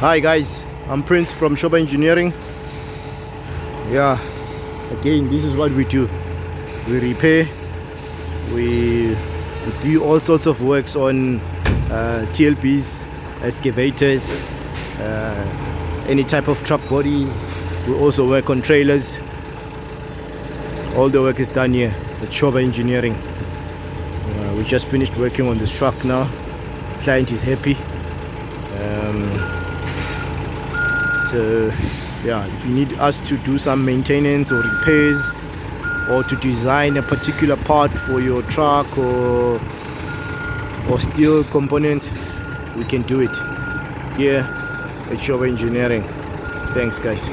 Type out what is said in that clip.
Hi guys, I'm Prince from SHOBA Engineering. Yeah, again, this is what we do. We repair, we do all sorts of works on TLBs, excavators, any type of truck bodies. We also work on trailers. All the work is done here at SHOBA Engineering. We just finished working on this truck now. Client is happy. So yeah, if you need us to do some maintenance or repairs, or to design a particular part for your truck or steel component, we can do it here at SHOBA Engineering. Thanks guys.